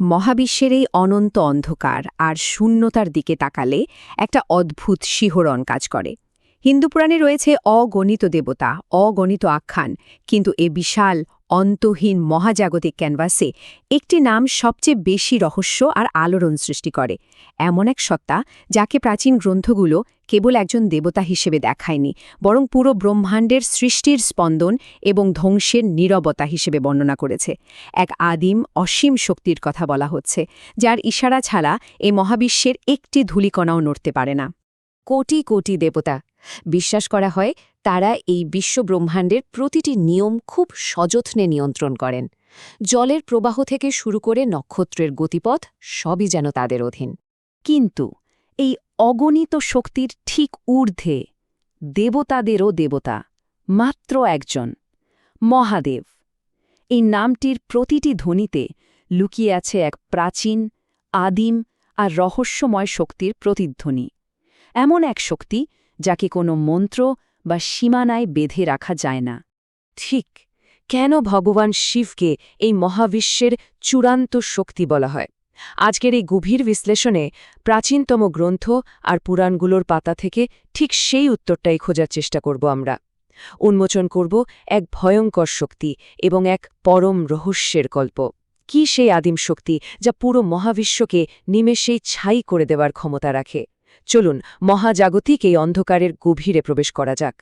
মহাবিশ্বের এই অনন্ত অন্ধকার আর শূন্যতার দিকে তাকালে একটা অদ্ভুত শিহরণ কাজ করে। হিন্দু পুরাণে রয়েছে অগণিত দেবতা, অগণিত আখ্যান, কিন্তু এ বিশাল অন্তহীন মহাজাগতিক ক্যানভাসে একটি নাম সবচেয়ে বেশি রহস্য আর আলোড়ন সৃষ্টি করে। এমন এক সত্তা যাকে প্রাচীন গ্রন্থগুলো কেবল একজন দেবতা হিসেবে দেখায়নি, বরং পুরো ব্রহ্মাণ্ডের সৃষ্টির স্পন্দন এবং ধ্বংসের নীরবতা হিসেবে বর্ণনা করেছে। এক আদিম অসীম শক্তির কথা বলা হচ্ছে, যার ইশারা ছাড়া এই মহাবিশ্বের একটি ধূলিকণাও নড়তে পারে না। কোটি কোটি দেবতা, বিশ্বাস করা হয় তারা এই বিশ্বব্রহ্মাণ্ডের প্রতিটি নিয়ম খুব সযত্নে নিয়ন্ত্রণ করেন। জলের প্রবাহ থেকে শুরু করে নক্ষত্রের গতিপথ সবই যেন তাদের অধীন। কিন্তু এই অগণিত শক্তির ঠিক ঊর্ধ্বে দেবতাদেরও দেবতা, মাত্র একজন, মহাদেব। এই নামটির প্রতিটি ধ্বনিতে লুকিয়ে আছে এক প্রাচীন, আদিম আর রহস্যময় শক্তির প্রতিধ্বনি। এমন এক শক্তি যাকে কোনো মন্ত্র বা সীমানায় বেঁধে রাখা যায় না। ঠিক কেন ভগবান শিবকে এই মহাবিশ্বের চূড়ান্ত শক্তি বলা হয়? আজকের এই গভীর বিশ্লেষণে প্রাচীনতম গ্রন্থ আর পুরাণগুলোর পাতা থেকে ঠিক সেই উত্তরটাই খোঁজার চেষ্টা করব আমরা। উন্মোচন করব এক ভয়ঙ্কর শক্তি এবং এক পরম রহস্যের গল্প। কি সেই আদিম শক্তি যা পুরো মহাবিশ্বকে নিমেষেই ছাই করে দেওয়ার ক্ষমতা রাখে? চলুন মহাজাগতিক এই অন্ধকারের গভীরে প্রবেশ করা যাক।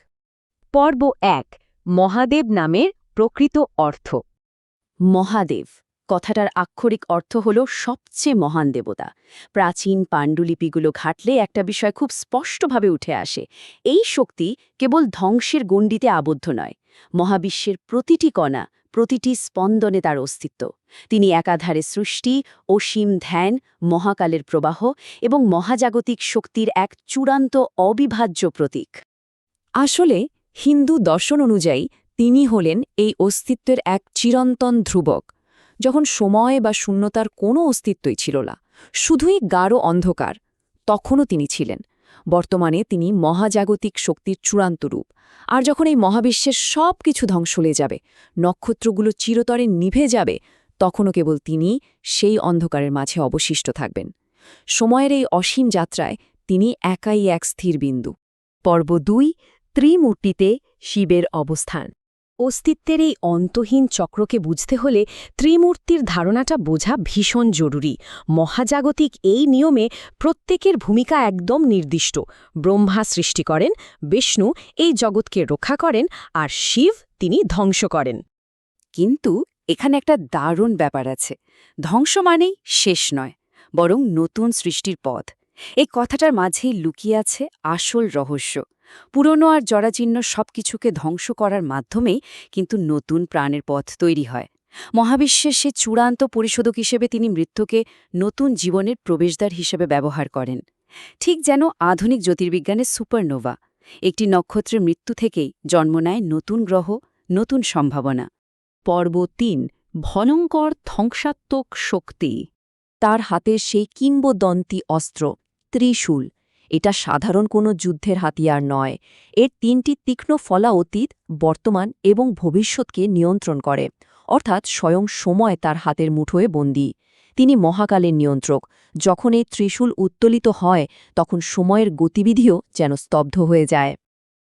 পর্ব ১, মহাদেব নামের প্রকৃত অর্থ। মহাদেব কথাটার আক্ষরিক অর্থ হল সবচেয়ে মহান দেবতা। প্রাচীন পাণ্ডুলিপিগুলো ঘাটলে একটা বিষয় খুব স্পষ্টভাবে উঠে আসে। এই শক্তি কেবল ধ্বংসের গণ্ডিতে আবদ্ধ নয়, মহাবিশ্বের প্রতিটি কণা, প্রতিটি স্পন্দনে তার অস্তিত্ব। তিনি একাধারে সৃষ্টি, অসীম ধ্যান, মহাকালের প্রবাহ এবং মহাজাগতিক শক্তির এক চূড়ান্ত অবিভাজ্য প্রতীক। আসলে হিন্দু দর্শন অনুযায়ী তিনি হলেন এই অস্তিত্বের এক চিরন্তন ধ্রুবক। যখন সময় বা শূন্যতার কোনো অস্তিত্বই ছিল না, শুধুই গাঢ় অন্ধকার, তখনও তিনি ছিলেন। বর্তমানে তিনি মহাজাগতিক শক্তির চূড়ান্ত রূপ। আর যখন এই মহাবিশ্বের সব কিছু ধ্বংস হয়ে যাবে, নক্ষত্রগুলো চিরতরে নিভে যাবে, তখনও কেবল তিনি সেই অন্ধকারের মাঝে অবশিষ্ট থাকবেন। সময়ের এই অসীম যাত্রায় তিনি একাই এক স্থির বিন্দু। পর্ব ২, ত্রিমূর্তিতে শিবের অবস্থান। অস্তিত্বের এই অন্তহীন চক্রকে বুঝতে হলে ত্রিমূর্তির ধারণাটা বোঝা ভীষণ জরুরি। মহাজাগতিক এই নিয়মে প্রত্যেকের ভূমিকা একদম নির্দিষ্ট। ব্রহ্মা সৃষ্টি করেন, বিষ্ণু এই জগৎকে রক্ষা করেন, আর শিব তিনি ধ্বংস করেন। কিন্তু এখানে একটা দারুণ ব্যাপার আছে। ধ্বংস মানেই শেষ নয়, বরং নতুন সৃষ্টির পথ। এই কথাটার মাঝেই লুকিয়ে আছে আসল রহস্য। পুরনো আর জরাজীর্ণ সবকিছুকে ধ্বংস করার মাধ্যমেই কিন্তু নতুন প্রাণের পথ তৈরি হয়। মহাবিশ্বের সে চূড়ান্ত পরিশোধক হিসেবে তিনি মৃত্যুকে নতুন জীবনের প্রবেশদ্বার হিসেবে ব্যবহার করেন। ঠিক যেন আধুনিক জ্যোতির্বিজ্ঞানের সুপারনোভা, একটি নক্ষত্রের মৃত্যু থেকেই জন্ম নেয় নতুন গ্রহ, নতুন সম্ভাবনা। পর্ব ৩, ভয়ঙ্কর ধ্বংসাত্মক শক্তি। তার হাতে সেই কিংবদন্তি অস্ত্র ত্রিশূল। এটা সাধারণ কোনো যুদ্ধের হাতিয়ার নয়। এর ৩টি তীক্ষ্ণ ফলা অতীত, বর্তমান এবং ভবিষ্যৎকে নিয়ন্ত্রণ করে, অর্থাৎ স্বয়ং সময় তার হাতের মুঠোয় বন্দী। তিনি মহাকালের নিয়ন্ত্রক। যখন এই ত্রিশূল উত্তোলিত হয়, তখন সময়ের গতিবিধিও যেন স্তব্ধ হয়ে যায়।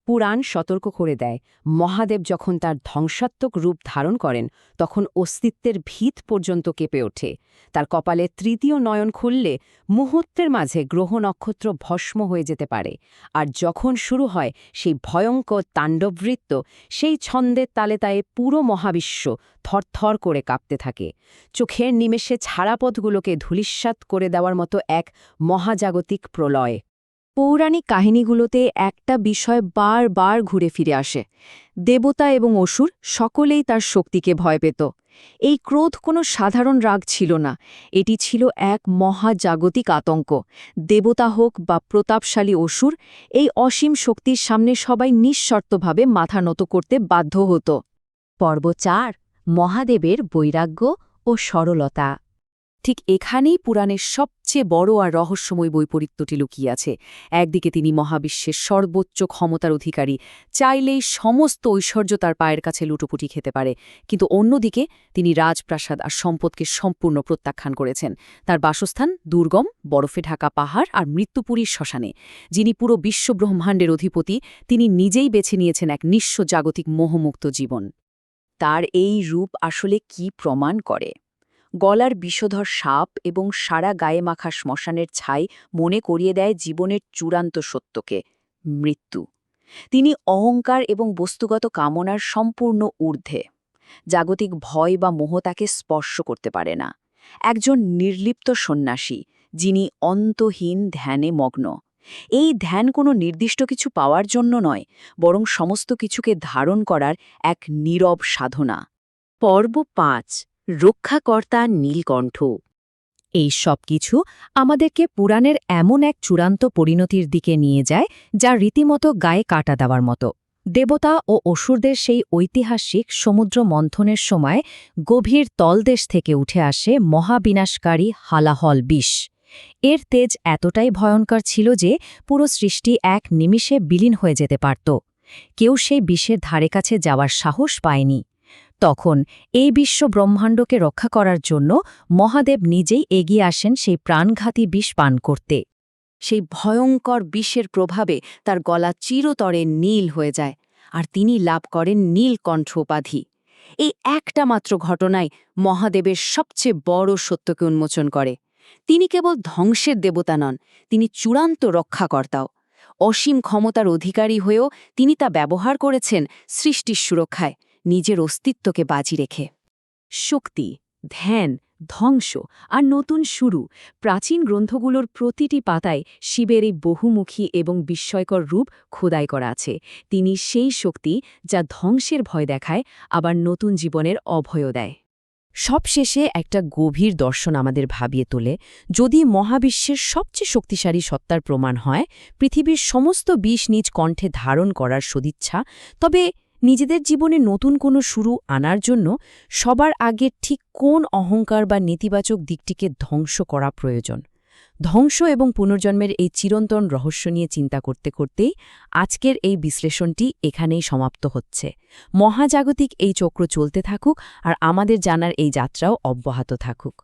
পুরাণ সতর্ক করে দেয়, মহাদেব যখন তার ধ্বংসাত্মক রূপ ধারণ করেন, তখন অস্তিত্বের ভিত পর্যন্ত কেঁপে ওঠে। তার কপালে তৃতীয় নয়ন খুললে মুহূর্তের মাঝে গ্রহ নক্ষত্র ভস্ম হয়ে যেতে পারে। আর যখন শুরু হয় সেই ভয়ঙ্কর তাণ্ডবনৃত্য, সেই ছন্দের তালে তায়ে পুরো মহাবিশ্ব থরথর করে কাঁপতে থাকে। চোখের নিমেষে ছাড়াপথগুলোকে ধূলিসাৎ করে দেওয়ার মতো এক মহাজাগতিক প্রলয়। পৌরাণিক কাহিনীগুলোতে একটা বিষয় বারবার ঘুরে ফিরে আসে। দেবতা এবং অসুর সকলেই তার শক্তিকে ভয় পেত। এই ক্রোধ কোনো সাধারণ রাগ ছিল না, এটি ছিল এক মহাজাগতিক আতঙ্ক। দেবতা হোক বা প্রতাপশালী অসুর, এই অসীম শক্তির সামনে সবাই নিঃশর্তভাবে মাথা নত করতে বাধ্য হতো। পর্ব ৪, মহাদেবের বৈরাগ্য ও সরলতা। ঠিক এখানেই পুরাণের সবচেয়ে বড় আর রহস্যময় বৈপরীত্যটি লুকিয়ে আছে। একদিকে তিনি মহাবিশ্বের সর্বোচ্চ ক্ষমতার অধিকারী, চাইলেই সমস্ত ঐশ্বর্য তার পায়ের কাছে লুটোপুটি খেতে পারে, কিন্তু অন্যদিকে তিনি রাজপ্রাসাদ আর সম্পদকে সম্পূর্ণ প্রত্যাখ্যান করেছেন। তার বাসস্থান দুর্গম, বরফে ঢাকা পাহাড় আর মৃত্যুপুরীর শ্মশানে। যিনি পুরো বিশ্বব্রহ্মাণ্ডের অধিপতি, তিনি নিজেই বেছে নিয়েছেন এক নিঃস্ব জাগতিক মোহমুক্ত জীবন। তার এই রূপ আসলে কি প্রমাণ করে? গলার বিষধর সাপ এবং সারা গায়ে মাখা শ্মশানের ছাই মনে করিয়ে দেয় জীবনের চূড়ান্ত সত্যকে, মৃত্যু। তিনি অহংকার এবং বস্তুগত কামনার সম্পূর্ণ ঊর্ধ্বে। জাগতিক ভয় বা মোহ তাকে স্পর্শ করতে পারে না। একজন নির্লিপ্ত সন্ন্যাসী, যিনি অন্তহীন ধ্যানে মগ্ন। এই ধ্যান কোনো নির্দিষ্ট কিছু পাওয়ার জন্য নয়, বরং সমস্ত কিছুকে ধারণ করার এক নীরব সাধনা। পর্ব ৫, রক্ষাকর্তা নীলকণ্ঠ। এই সব কিছু আমাদেরকে পুরাণের এমন এক চূড়ান্ত পরিণতির দিকে নিয়ে যায় যা রীতিমতো গায়ে কাটা দেওয়ার মতো। দেবতা ও অসুরদের সেই ঐতিহাসিক সমুদ্র মন্থনের সময় গভীর তলদেশ থেকে উঠে আসে মহাবিনাশকারী হালাহল বিষ। এর তেজ এতটাই ভয়ঙ্কর ছিল যে পুরো সৃষ্টি এক নিমিষে বিলীন হয়ে যেতে পারত। কেউ সেই বিষের ধারে কাছে যাওয়ার সাহস পায়নি। তখন এই বিশ্ব ব্রহ্মাণ্ডকে রক্ষা করার জন্য মহাদেব নিজেই এগিয়ে আসেন সেই প্রাণঘাতী বিষ পান করতে। সেই ভয়ঙ্কর বিষের প্রভাবে তার গলা চিরতরে নীল হয়ে যায়, আর তিনি লাভ করেন নীলকণ্ঠ উপাধি। এই একটা মাত্র ঘটনায় মহাদেবের সবচেয়ে বড় সত্যকে উন্মোচন করে। তিনি কেবল ধ্বংসের দেবতা নন, তিনি চূড়ান্ত রক্ষাকর্তাও। অসীম ক্ষমতার অধিকারী হয়েও তিনি তা ব্যবহার করেছেন সৃষ্টির সুরক্ষায়, নিজের অস্তিত্বকে বাজি রেখে। শক্তি, ধ্যান, ধ্বংস আর নতুন শুরু, প্রাচীন গ্রন্থগুলোর প্রতিটি পাতায় শিবের এই বহুমুখী এবং বিস্ময়কর রূপ খোদাই করা আছে। তিনি সেই শক্তি যা ধ্বংসের ভয় দেখায়, আবার নতুন জীবনের অভয়ও দেয়। সবশেষে একটা গভীর দর্শন আমাদের ভাবিয়ে তোলে, যদি মহাবিশ্বের সবচেয়ে শক্তিশালী সত্তার প্রমাণ হয় পৃথিবীর সমস্ত বিষ নিজ কণ্ঠে ধারণ করার সদিচ্ছা, তবে নিজেদের জীবনে নতুন কোনো শুরু আনার জন্য সবার আগে ঠিক কোন অহংকার বা নেতিবাচক দিকটিকে ধ্বংস করা প্রয়োজন? ধ্বংস এবং পুনর্জন্মের এই চিরন্তন রহস্য নিয়ে চিন্তা করতে করতেই আজকের এই বিশ্লেষণটি এখানেই সমাপ্ত হচ্ছে। মহাজাগতিক এই চক্র চলতে থাকুক আর আমাদের জানার এই যাত্রাও অব্যাহত থাকুক।